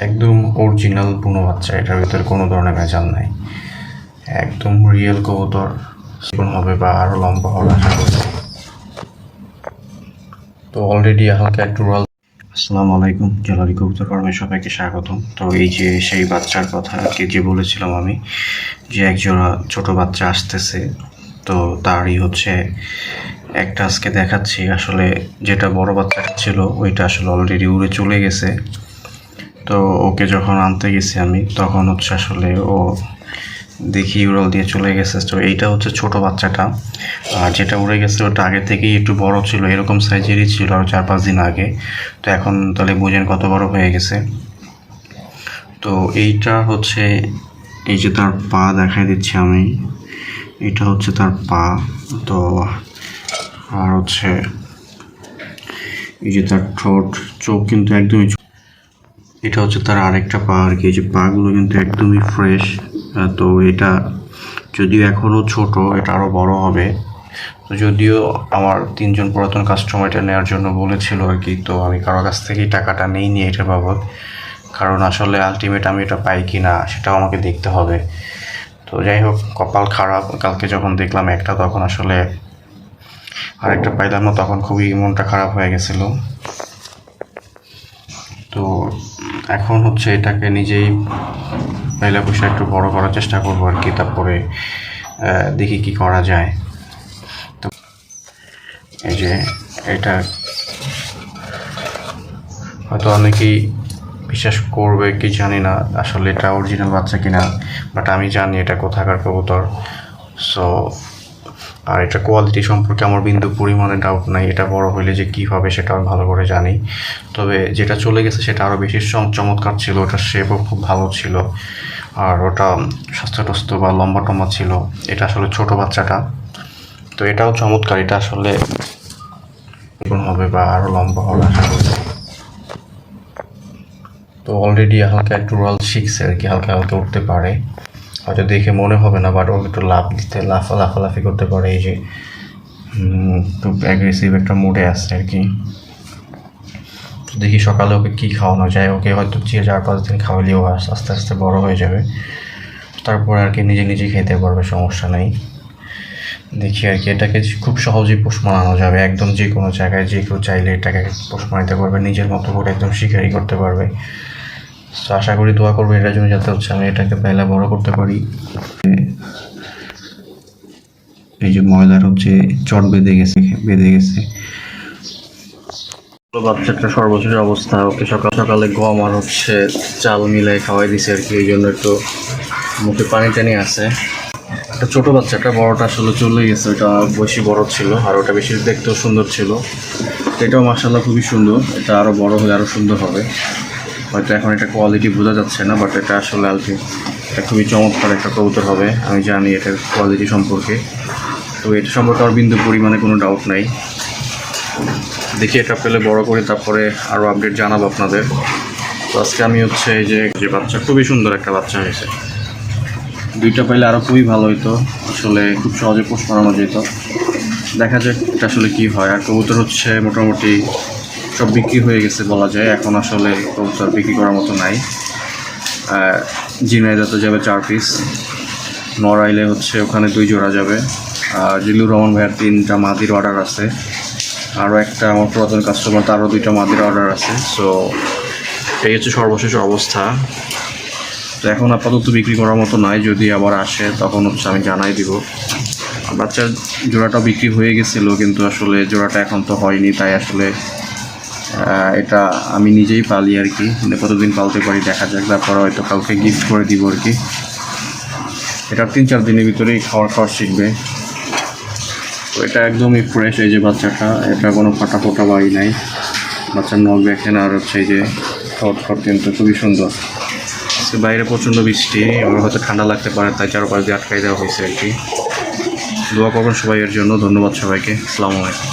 একদম অরিজিনাল বুনো বাচ্চা, এটার ভিতরে কোনো ধরনের ভেজাল নাই। একদম রিয়েল কবুতর চিকন হবে বা আরও লম্বা হবে আশা করছি। তো অলরেডি হালকা একটু রোল। আসসালামু আলাইকুম, জলারি কবুতর ফার্মে সবাইকে স্বাগতম। তো এই যে সেই বাচ্চার কথা আর কি, যে বলেছিলাম আমি যে একজোড়া ছোট বাচ্চা আসতেছে, তো তারই হচ্ছে একটা আজকে দেখাচ্ছি। আসলে যেটা বড় বাচ্চাটা ছিল ওইটা আসলে অলরেডি উড়ে চলে গেছে। তো ওকে যখন আনতে গেছি আমি, তখন হচ্ছে আসলে ও দেখি উড়াল দিয়ে চলে গেছে। তো এইটা হচ্ছে ছোট বাচ্চাটা, আর যেটা উড়ে গেছে ওটা আগে থেকেই একটু বড় ছিল, এরকম সাইজেরই ছিল আর 4-5 দিন আগে। তো এখন তাহলে বুঝেন কত বড় হয়ে গেছে। তো এইটা হচ্ছে, এই যে তার পা দেখাই দিচ্ছি আমি, এটা হচ্ছে তার পা। তো আর হচ্ছে এই যে তার ঠোঁট, চোখ কিন্তু একদমই, এটা হচ্ছে তার আরেকটা পা আর কি। এই যে পাগুলো কিন্তু একদমই ফ্রেশ। তো এটা যদিও এখনও ছোট, এটা আরও বড় হবে। তো যদিও আমার 3জন পুরাতন কাস্টমার এটা নেওয়ার জন্য বলেছিল আর কি, তো আমি কারো কাছ থেকেই টাকাটা নেইনি এটার বাবদ, কারণ আসলে আলটিমেট আমি এটা পাই কি না সেটাও আমাকে দেখতে হবে। তো যাই হোক, কপাল খারাপ, কালকে যখন দেখলাম একটা, তখন আসলে আরেকটা পাইলাম না, তখন খুবই মনটা খারাপ হয়ে গেছিলো। তো এখন হচ্ছে এটাকে নিজেই পয়লা পয়সা একটু বড় করার চেষ্টা করবো আর কি, তারপরে দেখি কি করা যায়। তো এই যে এটা হয়তো অনেকেই বিশ্বাস করবে কি জানি না, আসলে এটা অরিজিনাল বাচ্চা কিনা, বাট আমি জানি এটা কোথাকার কবুতর। সো আর এটা কোয়ালিটি সম্পর্কে আমার বিন্দু পরিমাণে ডাউট নাই, এটা বড় হইলে যে কী হবে সেটা আমি ভালো করে জানি। তবে যেটা চলে গেছে সেটা আরও বেশি চমৎকার ছিল, ওটার শেপও খুব ভালো ছিল, আর ওটা স্বাস্থ্যটস্থ বা লম্বা টম্বা ছিল। এটা আসলে ছোট বাচ্চাটা, তো এটাও চমৎকার, এটা আসলে হবে বা আরও লম্বা হবে আশা করছি। তো অলরেডি হালকা একটু রোল শিখছে আর কি, হালকা হালকা উঠতে পারে, হয়তো দেখে মনে হবে না, বাট ও একটু লাফালাফি করতে পারে। এই যে খুব অ্যাগ্রেসিভ একটা মুডে আছে আর কি। দেখি সকালে ওকে কী খাওয়ানো যায়, ওকে হয়তো 4-5 দিন খাওয়ালেও আস্তে আস্তে বড় হয়ে যাবে, তারপরে আর কি নিজে নিজে খেতে পারবে, সমস্যা নেই। দেখি আর কি, এটাকে খুব সহজেই পোষ মানানো যাবে, একদম যে কোনো জায়গায় যে কেউ চাইলে এটাকে পোষ মানাতে পারবে, নিজের মতো করে একদম শিকারি করতে পারবে। তো আশা করি দোয়া করবো এটার জন্য, যাতে হচ্ছে আমি এটাকে পেলা বড় করতে পারি। এই যে ময়লার হচ্ছে চট বেঁধে গেছে। বাচ্চাটা সর্বশেষ অবস্থা, ওকে সকাল সকালে গম আর হচ্ছে চাল মিলাই খাওয়াই দিছে আর কি, এই জন্য একটু মুখে পানি টানি আছে। একটা ছোটো বাচ্চাটা, বড়টা আসলে চলে গেছে, ওটা বেশি বড় ছিল আর ওটা বেশি দেখতেও সুন্দর ছিল। এটাও মাশাআল্লাহ খুবই সুন্দর, এটা আরও বড় হলে আরও সুন্দর হবে। হয়তো এখন এটা কোয়ালিটি বোঝা যাচ্ছে না, বাট এটা আসলে এটা খুবই চমৎকার একটা কবুতর হবে, আমি জানি এটার কোয়ালিটি সম্পর্কে। তো এটা সম্পর্কে আর বিন্দু পরিমাণে কোনো ডাউট নাই। দেখি এটা পেলে বড় করে তারপরে আরও আপডেট জানাবো আপনাদের। তো আজকে আমি হচ্ছে এই যে বাচ্চা, খুবই সুন্দর একটা বাচ্চা হয়েছে, দুইটা পাইলে আরও খুবই ভালো হতো, আসলে খুব সহজে পোষ মানানো যেত। দেখা যাক এটা আসলে কী হয়। আর কবুতর হচ্ছে মোটামুটি সব বিক্রি হয়ে গেছে বলা যায়, এখন আসলে কবুতর বিক্রি করার মতো নাই। জিনাইদাতে যাবে 4 পিস, নড়াইলে হচ্ছে ওখানে 2 জোড়া যাবে, আর জিল্লুর রহমান ভাইয়ের 3টা মাদির অর্ডার আছে, আরও একটা আমার পুরাতন কাস্টমার, তারও 2টা মাদির অর্ডার আছে। সো এই হচ্ছে সর্বশেষ অবস্থা। তো এখন আপাতত বিক্রি করার মতো নাই, যদি আবার আসে তখন হচ্ছে আমি জানাই দিব। বাচ্চার জোড়াটা বিক্রি হয়ে গেছিলো, কিন্তু আসলে জোড়াটা এখন তো হয়নি, তাই আসলে এটা আমি নিজেই পালি আর কি, কতদিন পালতে পারি দেখা যাক, তারপরে হয়তো কাউকে গিফট করে দিব আর কি। এটা 3-4 দিনের ভিতরেই খাওয়া শিখবে। তো এটা একদমই ফ্রেশ, এই যে বাচ্চাটা, এটা কোনো ফোটা বাড়ি নাই, বাচ্চার নখ দেখেন, আর হচ্ছে এই যে ঠোঁট কিন্তু খুবই সুন্দর। বাইরে প্রচণ্ড বৃষ্টি, আমার হয়তো ঠান্ডা লাগতে পারে, তাই 4-5 দিয়ে আটকাই দেওয়া হয়েছে আর কি। দোয়া করবেন সবাই এর জন্য, ধন্যবাদ সবাইকে, আসসালামু আলাইকুম।